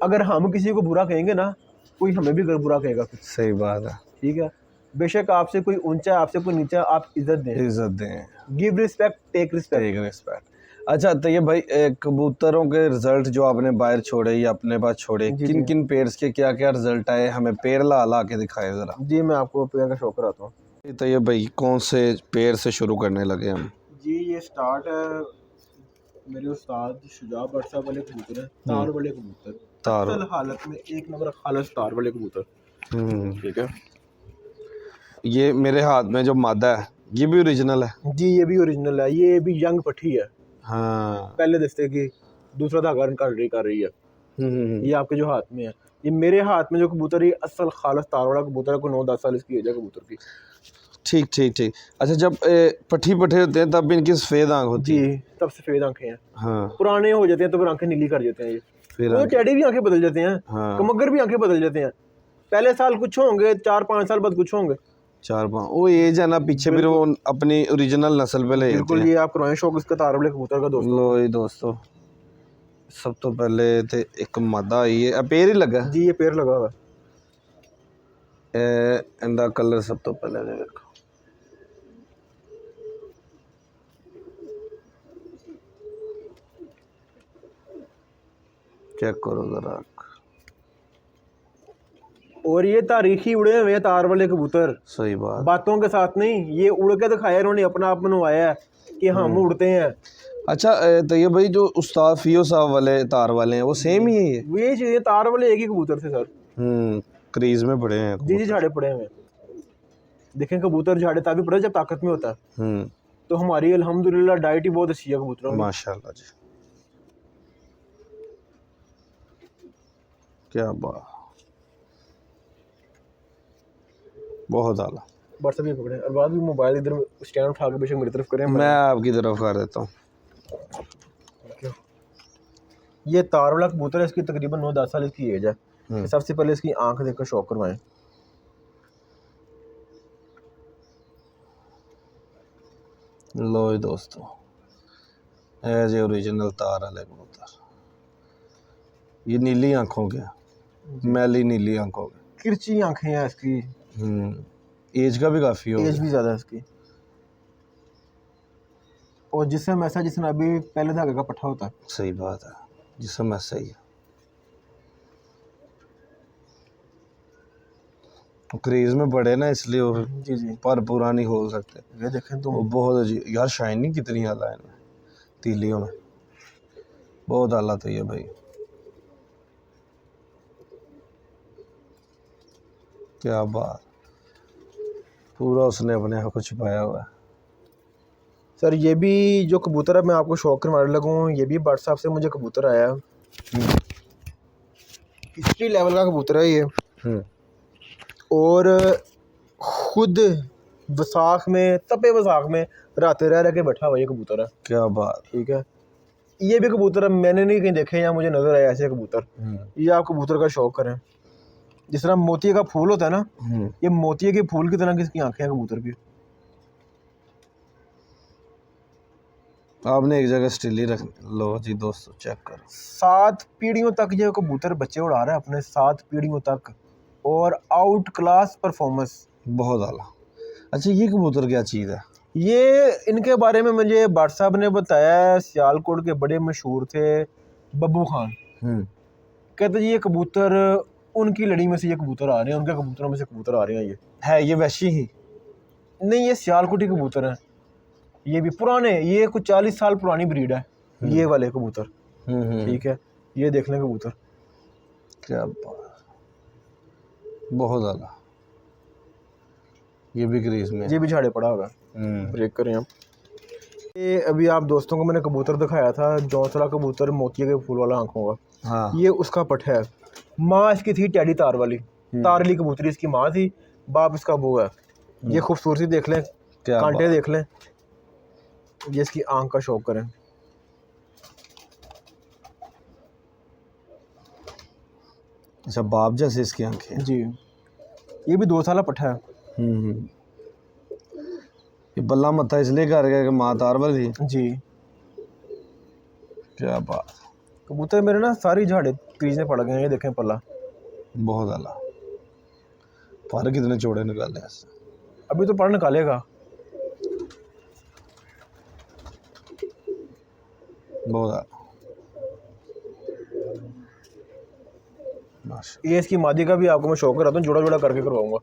अगर हम किसी को बुरा कहेंगे ना कोई हमें भी बुरा कहेगा फिर, सही बात है। ठीक है। बेशक आपसे कोई ऊंचा, आपसे कोई नीचा, आप इज्जत दें, इज्जत दें, give respect, take respect. Take respect. अच्छा तो ये भाई कबूतरों के रिजल्ट जो आपने बाहर छोड़े या अपने पास छोड़े, जी, किन जी। किन पेयर्स के क्या क्या रिजल्ट आए, हमें पेयर ला ला के दिखाए ज़रा। जी मैं आपको पेयर का शौक कराता हूँ। तो ये भाई कौन से पेयर से शुरू करने लगे हम? जी ये स्टार्ट है मेरे उस्ताद शुजा भट्ट साहब वाले कबूतर हैं, तार वाले कबूतर। तार। असल हालत में एक नंबर खालस तार वाले कबूतर, ठीक है। ये मेरे हाथ में जो मादा है ये भी ओरिजिनल है? जी ये भी ओरिजिनल है, ये भी यंग पट्टी है, हाँ। पहले दस्ते की, दूसरा धागा कर रही है। ये आपके जो हाथ में है, ये मेरे हाथ में जो कबूतर है असल खालस तार वाला कबूतर है, कोई 9-10 साल इसकी एज है कबूतर की। ठीक ठीक ठीक। अच्छा जब पट्टी पट्टे होते हैं तब इनकी सफ़ेद आँख होती है? जी तब सफ़ेद आंखें हैं। हाँ पुराने हो जाते हैं तो फिर आंखें नीली कर देते हैं। ये फिर तो टैडी भी आंखें बदल जाते हैं, हाँ कमगर भी आंखें बदल जाते हैं। पहले साल कुछ होंगे, 4-5 साल बाद कुछ होंगे। 4-5 वो एज है ना पीछे, फिर वो अपनी ओरिजिनल नस्ल पे ले जाते बिल्कुल। हैं। ये आप कराएं शौक इसका तार वाले कबूतर का दोस्तों। लो ये दोस्तों सब तो पहले तो एक मादा आई है, पेड़ ही लगा जी, ये पेड़ लगा हुआ है। इंदा कलर सब तो पहले देखो, चेक करो जरा। और ये तारीखी उड़े हुए हैं तार वाले कबूतर, सही बात। बातों के साथ नहीं, ये उड़ के दिखाया इन्होंने, अपना आप मनवाया है कि हम उड़ते हैं। अच्छा तो ये भाई जो उस्ताद फियो साहब वाले तार वाले हैं वो सेम ही है ये? ये चीज़ें तार वाले एक ही कबूतर थे सर। क्रीज में पड़े हैं जी जी, झाड़े पड़े हुए हैं। देखें कबूतर झाड़े तभी पड़े जब ताकत में होता है। तो हमारी अल्हम्दुलिल्लाह डाइट ही बहुत अच्छी है कबूतरों की। माशाल्लाह जी, क्या बात, बहुत आला। व्हाट्सएप भी पकड़े और बाद भी मोबाइल इधर स्टैंड उठा के बेशक मेरी तरफ करें। मैं आपकी तरफ कर देता हूँ। ये तार वाला कबूतर है, इसकी तकरीबन 9-10 साल इसकी एज है। सबसे पहले इसकी आंख देखकर शौक करवाएं। लो जी दोस्तों, एज ओरिजिनल तार वाले कबूतर, ये नीली आंखों के, मैली नीली आंखों के, किरची आंखें हैं इसकी। एज का भी काफ़ी हो एज भी ज़्यादा है इसकी। और जिसम ऐसा जिसमें अभी पहले धागे का पट्टा होता है। सही बात है, जिसम ऐसा ही है। क्रेज में पड़े ना इसलिए वो जी जी, पर पूरा नहीं खोल सकते। ये देखें तो वो बहुत अजीब यार, शाइनिंग कितनी आला है इनमें, तीलियों में बहुत आला तो ये भाई, क्या बात, पूरा उसने अपने आप को छुपाया हुआ है। सर ये भी जो कबूतर है मैं आपको शौक करवाने लगा हूँ, ये भी व्हाट्सएप से मुझे कबूतर आया है। हिस्ट्री लेवल का कबूतर है ये। और खुद वसाख में, तपे वसाख में रात रह रह के बैठा हुआ ये कबूतर है। क्या बात, ठीक है, ये भी कबूतर मैंने नहीं कहीं देखे या मुझे नजर आया ऐसे कबूतर। ये आप कबूतर का शौक करें, जिस तरह मोतिये का फूल होता है ना, ये मोतिये के फूल की तरह की इसकी आंखें हैं कबूतर की। आपने एक जगह स्टिल ही रख लो जी दोस्तों, चेक करो। 7 पीढ़ियों तक ये कबूतर बच्चे उड़ा रहा है अपने, 7 पीढ़ियों तक, और आउट क्लास परफॉर्मेंस, बहुत आला। अच्छा ये कबूतर क्या चीज़ है? ये इनके बारे में मुझे व्हाट्सएप ने बताया, सियालकोट के बड़े मशहूर थे बब्बू खान। कहते जी ये कबूतर उनकी लड़ी में से ये कबूतर आ रहे हैं, उनके कबूतरों में से कबूतर आ रहे हैं। ये है ये वैशी ही? नहीं, ये सियालकोटी कबूतर हैं। ये भी पुराने, ये कुछ 40 साल पुरानी ब्रीड है ये वाले कबूतर। ठीक है, ये देख लें कबूतर, क्या बात, बहुत ज़्यादा। ये भी क्रीज में, ये भी झाड़े पड़ा होगा। ब्रेक करें हम। ये अभी आप दोस्तों को मैंने कबूतर दिखाया था, जौसला कबूतर मोतिये के फूल वाला आंखों का। हाँ। ये उसका पट है। माँ इसकी थी टैडी तार वाली, तारली कबूतरी इसकी माँ थी, बाप इसका वो है। ये खूबसूरती देख लें, कांटे देख लें, ये इसकी आंख का शौक करें। अच्छा बाप जैसे इसकी आंखें जी, ये भी 2 साल पट्टा है। ये बल्ला मत्था इसलिए कर गया कि माँ तार वाली थी। जी, क्या बात, कबूतर मेरे ना सारी झाड़े क्रीज में पड़ गए हैं। ये देखें पल्ला, बहुत आला। पर कितने चौड़े निकाले ऐसे, अभी तो पर निकालेगा। बहुत आला, माशा। ये इसकी मादी का भी आपको मैं शौक कराता हूँ, जोड़ा जोड़ा करके करवाऊंगा।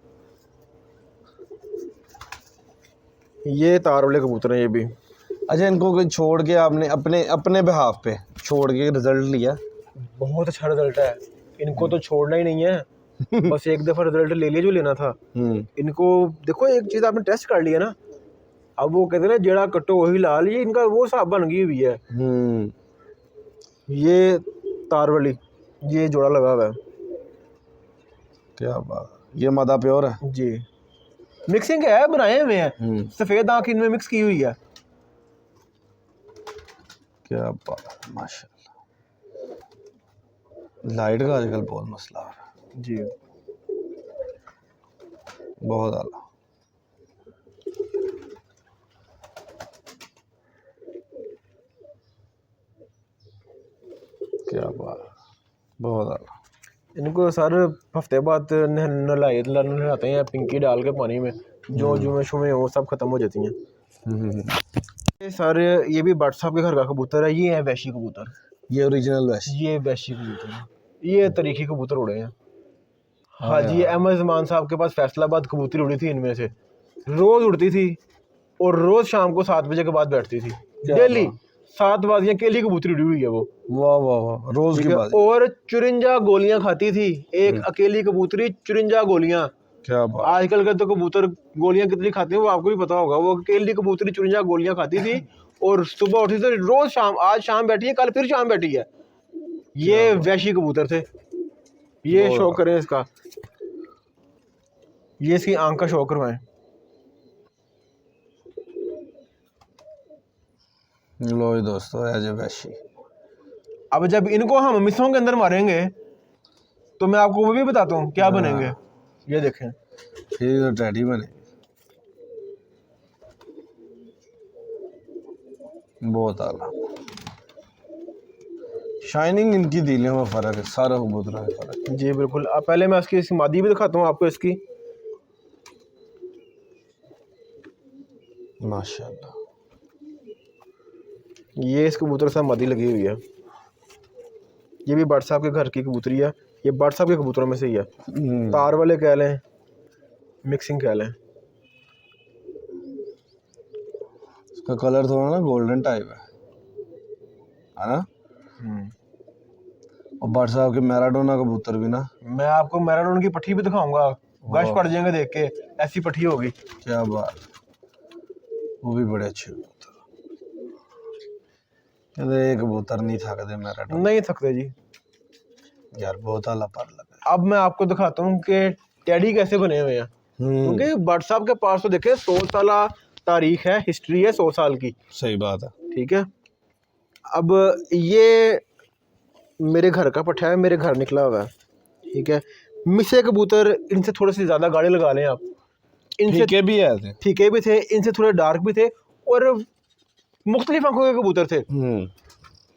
ये तार वाले कबूतर हैं ये भी। अच्छा इनको कोई छोड़ के आपने अपने अपने बिहाफ पे छोड़ के रिजल्ट लिया? बहुत अच्छा रिजल्ट है, इनको तो छोड़ना ही नहीं है। बस एक दफ़ा रिजल्ट ले लिया जो लेना था। इनको देखो, एक चीज़ आपने टेस्ट कर लिया ना, अब वो कहते हैं ना जेड़ा कट्टो वही लाल, ये इनका वो साहब बन गई हुई है। ये तार वाली, ये जोड़ा लगा हुआ है। क्या बात, ये मादा प्योर है जी, मिक्सिंग है, बनाए हुए हैं, सफ़ेद आँख इनमें मिक्स की हुई है। क्या बात, माशाल्लाह। लाइट का आजकल बहुत मसला है जी, बहुत आला। बात, बहुत आला। इनको सर हफ्ते बाद नहलाते हैं पिंकी डाल के पानी में, जो जुएं शुएं वो सब खत्म हो जाती हैं। ये सर ये भी भट्ट साहब के घर का कबूतर है, ये है वैशी कबूतर, ये ओरिजिनल वैसे। ये वैशी कबूतर है, ये तरीकी कबूतर उड़े हैं। हाजी अहमद जमान साहब के पास फैसलाबाद कबूतरी उड़ी थी, इनमें से रोज उड़ती थी और रोज शाम को 7 बजे के बाद बैठती थी डेली। 7 बाजियां अकेली कबूतरी उड़ी हुई है वो। वाह वाह वाह, रोज के बाद। और 54 गोलियां खाती थी एक अकेली कबूतरी, 54 गोलियां। क्या बात। आजकल के तो कबूतर गोलियां कितनी खाते हैं वो आपको भी पता होगा। वो अकेली कबूतरी 54 गोलियां खाती थी और सुबह उठी थी रोज शाम, आज शाम बैठी है, कल फिर शाम बैठी है। ये वैशी कबूतर थे। ये शो करें इसका, ये इसकी आंख का शो करवाएं। लो जी दोस्तों, एज ए वैशी। अब जब इनको हम मिसों के अंदर मारेंगे तो मैं आपको वो भी बताता हूँ क्या बनेंगे। ये देखें, फिर तो टैडी बने। बहुत आला। शाइनिंग इनकी दिलों में फर्क है, सारे कबूतरों में फर्क जी बिल्कुल। अब पहले मैं इसकी मादी भी दिखाता हूँ आपको इसकी। है माशाल्लाह। ये इस कबूतर से मादी लगी हुई है। ये भी भट्ट साहब के घर की कबूतरी है, ये भट्ट साहब के कबूतरों में से ही है। तार वाले कह लें, मिक्सिंग कह लें। इसका कलर थोड़ा ना गोल्डन टाइप है ना। और भट्ट साहब के मैराडोना कबूतर भी ना। मैं आपको मैराडोन की पट्टी भी दिखाऊंगा, गश पड़ जाएंगे देख के, ऐसी पट्टी होगी। क्या बात, वो भी बड़े अच्छे कबूतर। एक कबूतर नहीं थकते मैराडोना। नहीं थकते जी यार, बहुत आला पर लगा। अब मैं आपको दिखाता हूँ कि टेडी कैसे बने हुए हैं। क्योंकि भट्ट साहब के पास तो देखे 100 साल तारीख है, हिस्ट्री है 100 साल की। सही बात है। ठीक है। अब ये मेरे घर का पट्ठा है, मेरे घर निकला हुआ है। ठीक है। मिसे कबूतर इनसे थोड़े से ज़्यादा गाढ़े लगा लें आप। इनसे फीके भी है, फीके भी थे, इनसे थोड़े डार्क भी थे और मुख्तलिफ आंखों के कबूतर थे।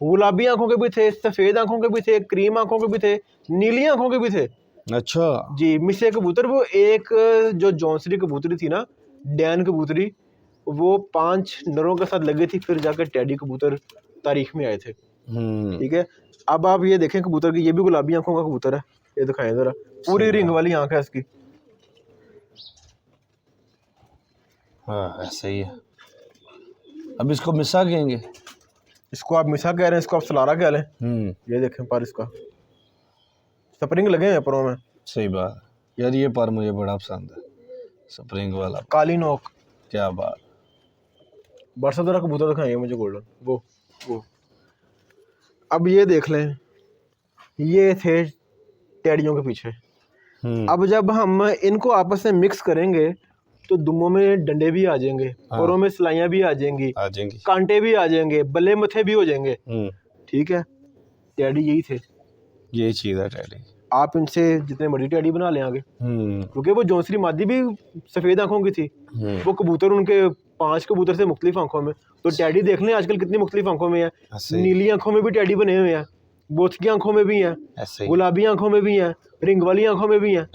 गुलाबी आंखों के भी थे, सफ़ेद आंखों के भी थे, क्रीम आंखों के भी थे, नीली आंखों के भी थे। अच्छा जी। मिसे कबूतर वो एक जो जौनसरी कबूतरी थी ना, डैन कबूतरी, वो 5 नरों के साथ लगी थी, फिर जाकर टेडी कबूतर तारीख में आए थे। ठीक है। अब आप ये देखें कबूतर की, ये भी गुलाबी आंखों का कबूतर है। ये दिखाएं जरा, पूरी रिंग वाली आंख है इसकी। हाँ, ऐसे ही है। अब इसको मिसा कहेंगे। इसको आप मिसा कह रहे हैं, इसको आप सलारा कह लें। ये देखें पर इसका स्प्रिंग लगे हैं परों में। सही बात है यार, ये पर मुझे बड़ा पसंद है, स्प्रिंग वाला। काली नोक। क्या बात। बरसा जरा कबूतर दिखाएंगे मुझे गोल्डन, वो अब ये देख लें, ये थे टेडियों के पीछे। अब जब हम इनको आपस में मिक्स करेंगे तो दुमों में डंडे भी आ जाएंगे, पैरों में सिलाइयाँ भी आ जाएंगी, कांटे भी आ जाएंगे, बल्ले मथे भी हो जाएंगे। ठीक है। टेडी यही थे, यही चीज़ है टेडी। आप इनसे जितने बड़ी टेडी बना लें आगे, क्योंकि वो जौनसरी मादी भी सफ़ेद आंखों की थी। वो कबूतर उनके 5 कबूतर से मुख्तलिफ आंखों में। तो टेडी देख लें आजकल कितनी मुख्तलिफ आंखों में है। नीली आंखों में भी टेडी बने हुए हैं, बोथ की आंखों में भी हैं, गुलाबी आंखों में भी हैं, रिंग वाली आंखों में भी हैं,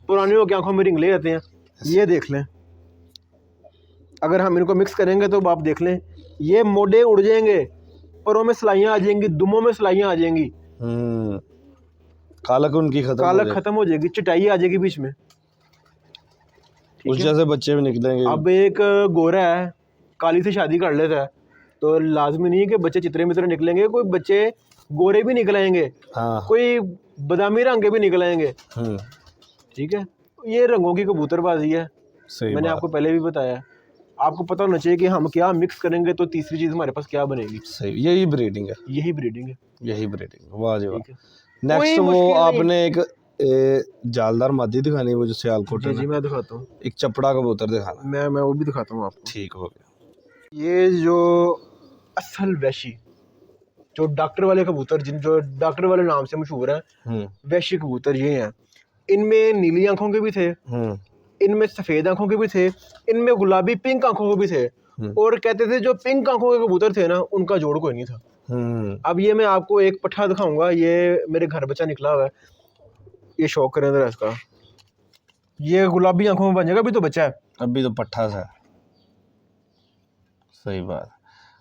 पुरानियों की आंखों में रिंग ले जाते हैं। ये देख लें, अगर हम इनको मिक्स करेंगे तो आप देख लें, ये मोड़े उड़ जाएंगे, पैरों में सिलाइयाँ आ जाएंगी, दुमों में सिलाइयाँ आ जाएंगी, कालक उनकी खत्म हो जाएगी, चटाई आ जाएगी बीच में। उस जैसे बच्चे भी निकलेंगे। अब एक गोरा है, काली से शादी कर लेता है, तो लाजमी नहीं है कि बच्चे चित्रे मित्र निकलेंगे। कोई बच्चे गोरे भी निकलेंगे, कोई बादामी रंग के भी निकलेंगे। ठीक है। ये रंगों की कबूतरबाजी है। मैंने आपको पहले भी बताया। आपको पता होना चाहिए कि हम क्या मिक्स करेंगे तो तीसरी चीज हमारे पास क्या बनेगी। सही, यही ब्रीडिंग है, यही ब्रीडिंग है, यही ब्रीडिंग। वाह जी वाह। नेक्स्ट वो आपने एक जालदार मादी दिखानी है, वो जो सियालकोट है। जी मैं दिखाता हूँ। एक चपड़ा कबूतर दिखाना। मैं वो भी दिखाता हूँ आपको। ठीक हो गया। ये जो असल वैशी, जो डॉक्टर वाले कबूतर, जो डॉक्टर वाले नाम से मशहूर है, वैशी कबूतर ये हैं। इनमें नीली आंखों के भी थे, इनमें सफ़ेद आंखों के भी थे, इनमें गुलाबी पिंक आंखों के भी थे। और कहते थे जो पिंक आंखों के कबूतर थे ना, उनका जोड़ कोई नहीं था। अब ये मैं आपको एक पट्ठा दिखाऊंगा, ये मेरे घर बच्चा निकला हुआ है, ये शौक करें जरा इसका, ये गुलाबी आंखों में बन जाएगा, अभी तो बच्चा है, अभी तो पट्ठा सा है। सही बात।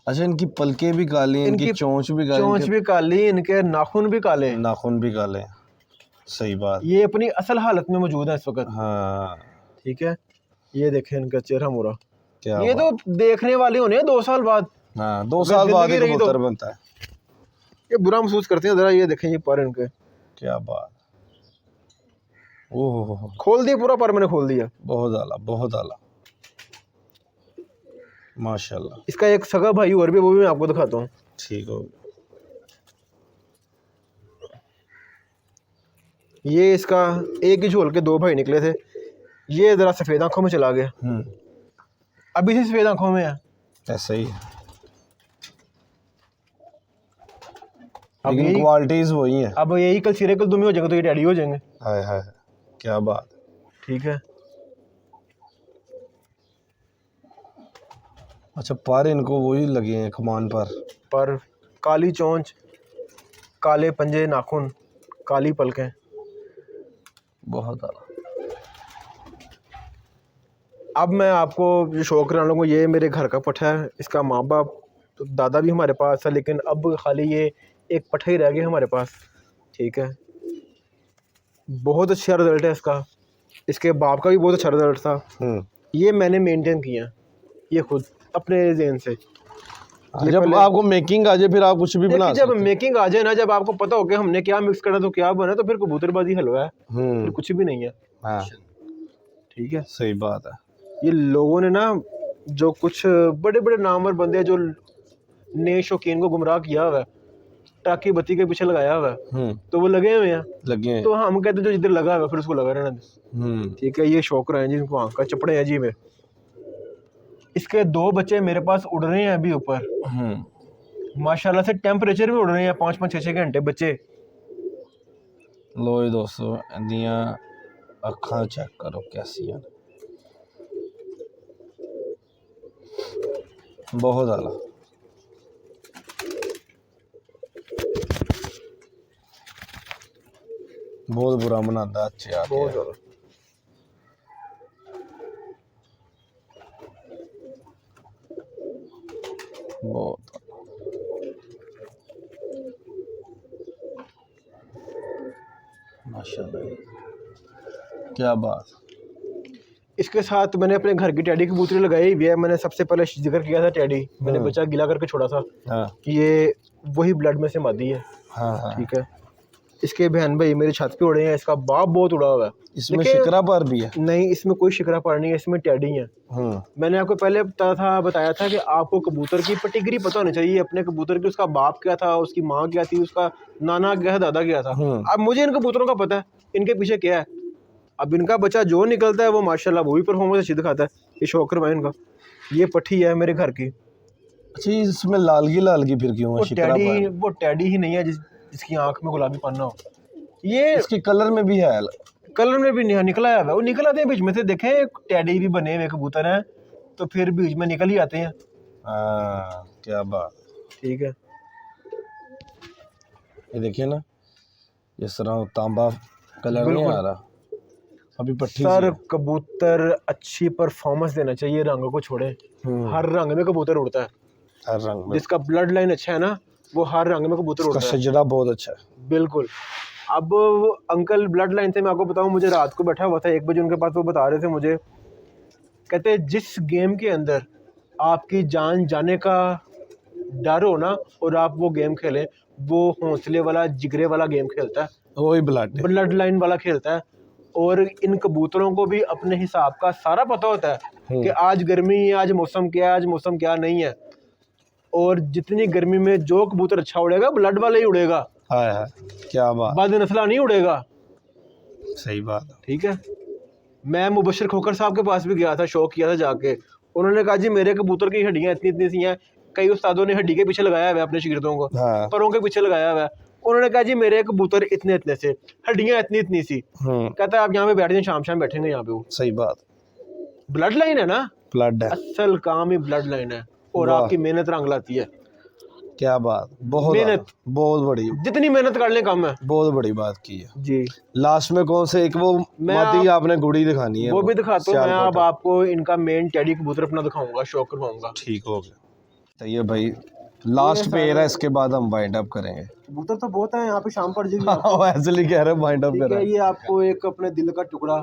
अच्छा, इनकी पलकें भी काली, इनकी चोंच भी काली, चोंच भी काली, इनके नाखून भी काले, नाखून भी काले। सही बात। ये अपनी असल हालत में मौजूद है इस वक्त। हाँ ठीक है, ये देखें इनका चेहरा मुरा, क्या ये तो देखने वाले होने हैं 2 साल बाद। हाँ, 2 साल बाद एक कबूतर बनता है। ये बुरा महसूस करते हैं, जरा ये देखें ये पर इनके, क्या बात। ओह, खोल दिया पूरा पर, मैंने खोल दिया। बहुत आला, बहुत आला, माशाल्लाह। इसका एक सगा भाई और भी, वो भी मैं आपको दिखाता हूँ। ठीक हो। ये इसका एक ही झोल के 2 भाई निकले थे, ये जरा सफेद आंखों में चला गया, अभी से सफेद आंखों में है। ऐसा ही है, लेकिन क्वालिटीज वही हैं। अब यही कल सिरे कल दुमी हो जाएंगे तो ये डैडी हो जाएंगे। हाय हाय, क्या बात। ठीक है। अच्छा, पर इनको वही लगे हैं कमान पर काली चोंच, काले पंजे नाखून, काली पलकें, बहुत आला। अब मैं आपको जो शौक कराने लगूँ, ये मेरे घर का पट्ठा है, इसका माँ बाप तो दादा भी हमारे पास है, लेकिन अब खाली ये एक पट्ठा ही रह गया हमारे पास। ठीक है, बहुत अच्छा रिजल्ट है इसका, इसके बाप का भी बहुत अच्छा रिजल्ट था। ये मैंने मेंटेन किया, ये खुद अपने ज़हन से। जब आपको मेकिंग आ जाए फिर आप कुछ भी बना सकते जब मेकिंग आ जाए ना, जब आपको पता हो कि हमने क्या मिक्स करना तो क्या बना, तो फिर कबूतरबाजी हलवा है, फिर कुछ भी नहीं है। हाँ, ठीक है, सही बात है। ये लोगों ने ना, जो कुछ बड़े बड़े नामवर बंदे जो नए शौकीन को गुमराह किया हुआ है, टाकी बत्ती के पीछे लगाया हुआ है, तो वो लगे हुए हैं, लगे हैं। तो हम कहते हैं जो जिधर लगा हुआ फिर उसको लगा रहना दे। ठीक है, ये शौक रहे हैं जी, इनको आंख का चपड़े हैं जी में। इसके 2 बच्चे मेरे पास उड़ रहे हैं अभी ऊपर, माशाल्लाह से टेम्परेचर भी उड़ रहे हैं 5-5 6-6 घंटे बच्चे। लो जी दोस्तों, इंदियां अखां चेक करो कैसी हैं, बहुत आला। बहुत बुरा बनाता है, अच्छे आते बहुत हैं। ज़्यादा। बहुत माशाल्लाह, क्या बात। इसके साथ मैंने अपने घर की टैडी कबूतरी लगाई हुई है। मैंने सबसे पहले जिक्र किया था टैडी, मैंने बच्चा गिला करके छोड़ा था। हाँ ये वही ब्लड में से मादी है। हाँ। ठीक है, इसके बहन भाई मेरे छत पे उड़े हैं, इसका बाप बहुत उड़ा हुआ है। इसमें शिकरा पर भी है? नहीं, इसमें कोई शिकरा पर नहीं है, इसमें टैडी है। मैंने आपको पहले बताया था कि आपको कबूतर की पेडिग्री पता होनी चाहिए अपने कबूतर की, उसका बाप क्या था, उसकी माँ क्या थी, उसका नाना क्या था, दादा क्या था। अब मुझे इन कबूतरों का पता है इनके पीछे क्या है। अब इनका बच्चा जो निकलता है वो माशाल्लाह वो भी परफॉर्मेंस अच्छी दिखाता है। ये शौकर भाई इनका, ये पट्ठी है मेरे घर की। अच्छा, इसमें लालगी फिर क्यों है? वो टैडी ही नहीं है जिसकी आंख में गुलाबी पन्ना हो। ये इसके कलर में भी है, कलर में भी नहीं निकला है, वो निकल आते हैं बीच में से। देखें, टैडी भी बने हुए कबूतर हैं तो फिर बीच में निकल ही आते हैं। क्या बात। ठीक है, ये देखिए ना, इस तरह तांबा कलर नहीं आ रहा अभी पट्टी सर। कबूतर अच्छी परफॉर्मेंस देना चाहिए, रंग को छोड़े। हर रंग में कबूतर उड़ता है, हर रंग में। जिसका ब्लड लाइन अच्छा है ना, वो हर रंग में कबूतर उड़ता है। सजरा बहुत अच्छा है, बिल्कुल। अब अंकल ब्लड लाइन से मैं आपको बताऊं, मुझे रात को बैठा हुआ था 1 बजे उनके पास, वो बता रहे थे मुझे, कहते जिस गेम के अंदर आपकी जान जाने का डर हो ना और आप वो गेम खेलें, वो हौसले वाला जिगरे वाला गेम खेलता है, वही ब्लड लाइन वाला खेलता है। और इन कबूतरों को भी अपने हिसाब का सारा पता होता है कि आज गर्मी है, आज मौसम क्या है, आज मौसम क्या नहीं है। और जितनी गर्मी में जो कबूतर अच्छा उड़ेगा, ब्लड वाला ही उड़ेगा। क्या बात, बाद नस्ला नहीं उड़ेगा। सही बात। ठीक है, मैं मुबशर खोखर साहब के पास भी गया था, शौक किया था जाके। उन्होंने कहा जी मेरे कबूतर की हड्डियां इतनी इतनी सी हैं। कई उस्तादों ने हड्डी के पीछे लगाया हुआ है अपने शागिर्दों को, परों के पीछे लगाया हुआ है। उन्होंने कहा जी मेरे कबूतर इतने इतने से, हड्डियां इतनी इतनी सी। कहता है आप यहाँ पे बैठ जाए, शाम शाम बैठेंगे यहाँ पे। वो सही बात, ब्लड लाइन है ना, ब्लड है, असल काम ही ब्लड लाइन है। और आपकी मेहनत रंग लाती है। क्या बात, बहुत मेहनत। बहुत बड़ी, जितनी मेहनत कर ले कम है बहुत बड़ी बात की है जी। लास्ट में कौन से एक वो मादी आपने गुड़ी दिखानी है वो भी दिखाता हूँ मैं। सियालकोट। अब आपको इनका मेन टेडी कबूतर अपना दिखाऊंगा, शो करवाऊंगा। ठीक हो गया। तो ये भाई लास्ट पेयर है, इसके बाद हम वाइंड अप करेंगे। कबूतर तो बहुत है यहाँ पे, शाम पड़ जाएगी आपको। ऐसे कह रहे वाइंड अप ठीक कर है, रहे हैं। ये आपको एक अपने दिल का टुकड़ा,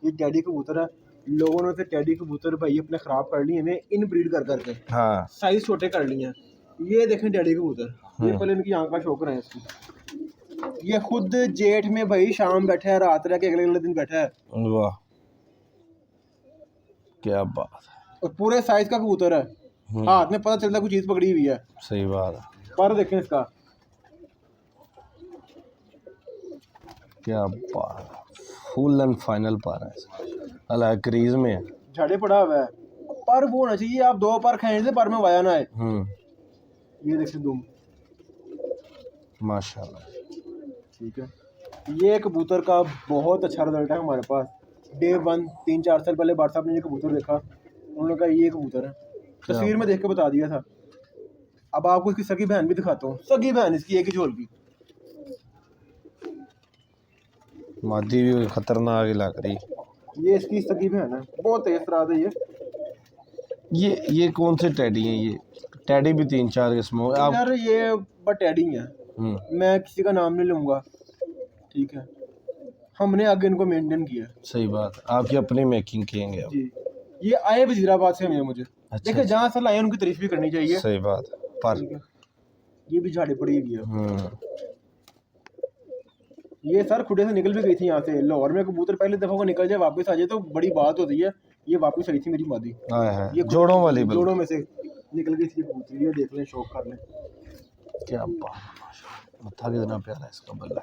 ये टेडी कबूतर है। लोगों ने तो टेडी कबूतर भाई अपने खराब कर लिए हैं इन ब्रीड कर करके, हाँ साइज छोटे कर लिए हैं। ये देखें टेडी कबूतर, ये पहले इनकी आंख का शौक है इसकी। ये खुद जेठ में भाई शाम बैठा है, रात रह के अगले अगले दिन बैठा है। वाह क्या बात है। और पूरे साइज का कबूतर है, हाथ में पता चलता कोई चीज पकड़ी हुई है। सही बात है। पर देखें इसका, क्या बात, फुल एंड फाइनल पार है, अला क्रीज में है। झाड़े पड़ा हुआ है। पर वो होना चाहिए, आप दो पर खेलने से पर में वाया ना है। ये देखें तुम, माशाल्लाह। ठीक है, ये कबूतर का बहुत अच्छा रिजल्ट है हमारे पास। डे 1 3-4 साल पहले बार साहब ने ये कबूतर देखा, उन्होंने कहा ये कबूतर है, तस्वीर में देख के बता दिया था। अब आपको इसकी सगी बहन भी दिखाता हूँ। सगी बहन इसकी एक ही झोल की, मादी भी खतरनाक ही लग रही। ये इसकी सगी बहन है, बहुत तेज तराज है ये कौन से टैडी हैं? ये टैडी भी 3-4 किस्मों आप। यार ये बट एडिंग है, मैं किसी का नाम नहीं लूँगा, ठीक है। हमने आगे इनको मेंटेन किया। सही बात है, आपकी अपनी मेकिंग किएंगे आप। जी, ये आए वजीराबाद से हैं मुझे। अच्छा, देखिए जहाँ से लाए उनकी तारीफ भी करनी चाहिए। सही बात है। पर ठीक है, ये भी झाड़ी पड़ी हुई है। ये सर खुडे से निकल भी गई थी यहाँ से। लाहौर में कबूतर पहले दफा को निकल जाए वापस आ जाए तो बड़ी बात होती है। ये वापस आई थी मेरी मादी, ये जोड़ों वाली जोड़ों में से निकल गई थी कबूतर। ये देख लें, शौक कर लें। क्या बात, मत्था कितना प्यारा है इसका बल्ला।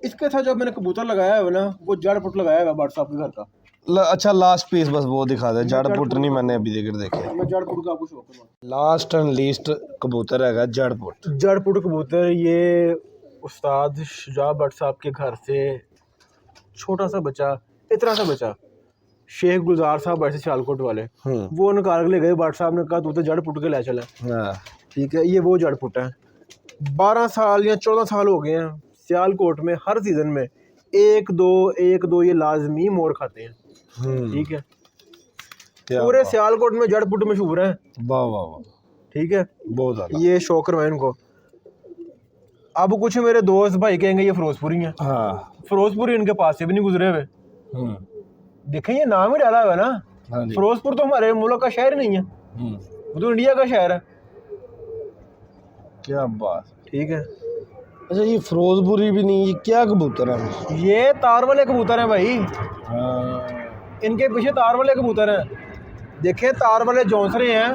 इसके साथ जब मैंने कबूतर लगाया है ना, वो जड़ पुट लगाया है व्हाट्सएप के घर का। अच्छा लास्ट पीस बस वो दिखा दे, जड़ पुट नहीं मैंने अभी देखे। मैं जड़ पुट का आपको शौक करवा। लास्ट एंड लीस्ट कबूतर है जड़ पुट। जड़ पुट कबूतर ये उस्ताद शुजा भट्ट साहब के घर से छोटा सा बच्चा, इतना सा बच्चा, शेख गुलजार साहब बैठे सियालकोट वाले, वो निकाल के ले गए। भट्ट साहब ने कहा तू तो जड़ पुट के ले चला। ठीक है, ये वो जड़ पुट है। 12 साल या 14 साल हो गए हैं सियालकोट में हर सीजन में एक दो ये लाजमी मोर खाते हैं। ठीक है, पूरे सियालकोट में जड़ पुट मशहूर है। वाह वाह वाह, ठीक है, बहुत ज़्यादा। ये शौक करवाए इनको। अब कुछ मेरे दोस्त भाई कहेंगे ये फिरोजपुरी है। फिरोजपुरी इनके पास से भी नहीं गुजरे हुए। देखें ये नाम ही डाला हुआ है ना। फिरोजपुर तो हमारे मुल्क का शहर नहीं है, वो तो इंडिया का शहर है। क्या बात, ठीक है। अच्छा ये फिरोजपुरी भी नहीं, ये क्या कबूतर है? ये तार वाले कबूतर हैं भाई। इनके पीछे तार वाले कबूतर हैं। देखें तार वाले जौंसरे हैं,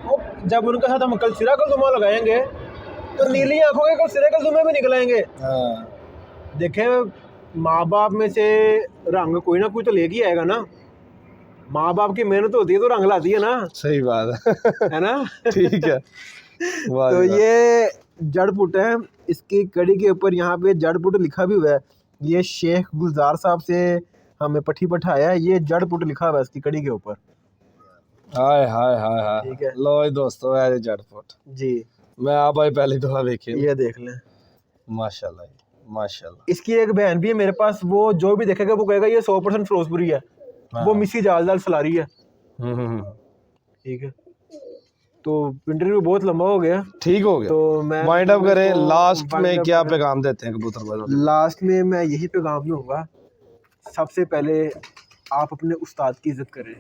वो जब उनके साथ हम कलसिरा कलदुमा लगाएंगे तो नीली आंखों के कलसिरा कलदुमे भी निकलेंगे। देखें माँ बाप में से रंग कोई ना कोई तो लेके आएगा ना। माँ बाप की मेहनत होती है तो रंग लाती है ना। सही बात है ना। ठीक है। तो ये जड़ पुट है, इसकी कड़ी के ऊपर यहाँ पे जड़ पुट लिखा भी हुआ है। ये शेख गुलजार साहब से हमें पट्टी पठाया है, ये जड़ पुट लिखा हुआ है इसकी कड़ी के ऊपर। हाय हाय हाय हाय, ठीक है। लो दोस्तों है जड़ पुट जी, मैं आप भाई पहली दफा देखे। ये देख लें, माशाल्लाह माशाल्लाह। इसकी एक बहन भी है मेरे पास, वो जो भी देखेगा वो कहेगा ये 100% फिरोजपुरी है। वो मिसी जाल सलारी है। ठीक है, तो इंटरव्यू बहुत लंबा हो गया। ठीक हो गया, तो मैं वाइंड अप करें। लास्ट में क्या पैगाम देते हैं कबूतर वालों? लास्ट में मैं यही पैगाम दूंगा, सबसे पहले आप अपने उस्ताद की इज्जत करें।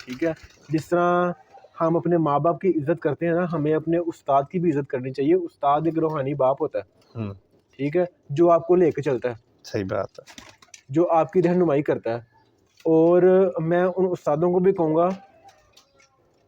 ठीक है, जिस तरह हम अपने माँ बाप की इज्जत करते हैं ना, हमें अपने उस्ताद की भी इज्जत करनी चाहिए। उस्ताद एक रूहानी बाप होता है। ठीक है, जो आपको लेके चलता है। सही बात है, जो आपकी रहनुमाई करता है। और मैं उन उस्तादों को भी कहूँगा,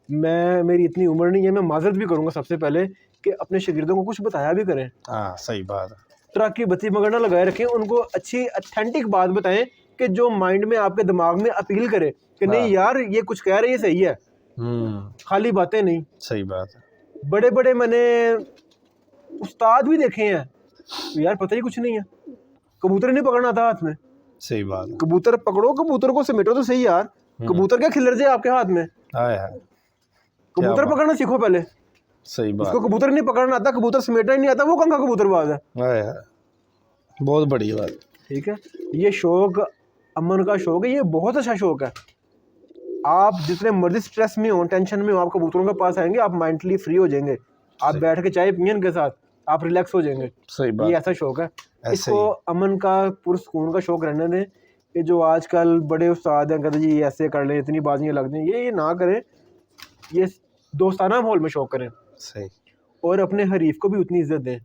मेरी इतनी उम्र नहीं है, मैं माजरत भी करूँगा सबसे पहले कि अपने शागिर्दों को कुछ बताया भी करें। हाँ सही बात है। तरह की बत्ती मगर ना लगाए रखें, उनको अच्छी ऑथेंटिक बात बताएं कि जो माइंड में आपके दिमाग में अपील करे कि नहीं यार ये कुछ कह रहे हैं सही है, खाली बातें नहीं। सही बात है। बड़े बड़े मैंने उस्ताद भी देखे हैं, यार पता ही कुछ नहीं है, कबूतर नहीं पकड़ना आता हाथ में। सही बात है। कबूतर पकड़ो, कबूतर को समेटो तो सही यार। कबूतर क्या खिलर जाए आपके हाथ में। हाय हाय, कबूतर पकड़ना सीखो पहले। सही बात। उसको कबूतर नहीं पकड़ना आता, कबूतर समेटना ही नहीं आता, वो कहाँ का कबूतरबाज है। है बहुत बढ़िया बात। ठीक है, ये शौक अमन का शौक है, ये बहुत अच्छा शौक है। आप जितने मर्जी स्ट्रेस में हो, टेंशन में हो, आप कबूतरों के पास आएंगे, आप मेंटली फ्री हो जाएंगे। आप बैठ के चाय पियन के साथ आप रिलैक्स हो जाएंगे। सही बात। ये ऐसा शौक है। ऐसे इसको अमन का पुरसकून का शौक रहने दें। ये जो आजकल बड़े उस्ताद हैं, कहते जी ऐसे कर लें, इतनी बाजियाँ लगती हैं, ये ना करें। ये दोस्ताना माहौल में शौक करें। सही। और अपने हरीफ को भी उतनी इज्जत दें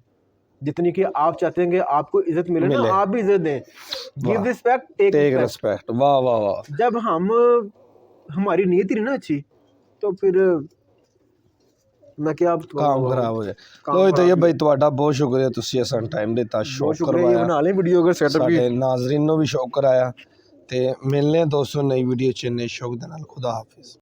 जितनी कि आप चाहते हैं कि आपको इज्जत मिले ना, आप भी इज्जत दें। Give respect, take respect. वाह वाह वाह। जब हमारी नीयत ही नहीं ना अच्छी, तो फिर मैं क्या काम खराब हो जाए। लो तो ये भाई ਤੁਹਾਡਾ ਬਹੁਤ ਸ਼ੁਕਰੀਆ, ਤੁਸੀਂ ਅਸਾਂ ਟਾਈਮ ਦਿੱਤਾ, ਸ਼ੌਕ ਕਰਵਾਇਆ, ਬਣਾ ਲੈ ਵੀਡੀਓ ਅਗਰ ਸੈਟਅਪ ਸਾਡੇ ਨਾਜ਼ਰੀਨ ਨੂੰ ਵੀ ਸ਼ੌਕ ਕਰਾਇਆ। ਤੇ ਮਿਲਨੇ ਦੋਸਤੋ ਨਈ ਵੀਡੀਓ ਚ ਨਏ ਸ਼ੌਕ ਦੇ ਨਾਲ। ਖੁਦਾ ਹਾਫਿਜ਼।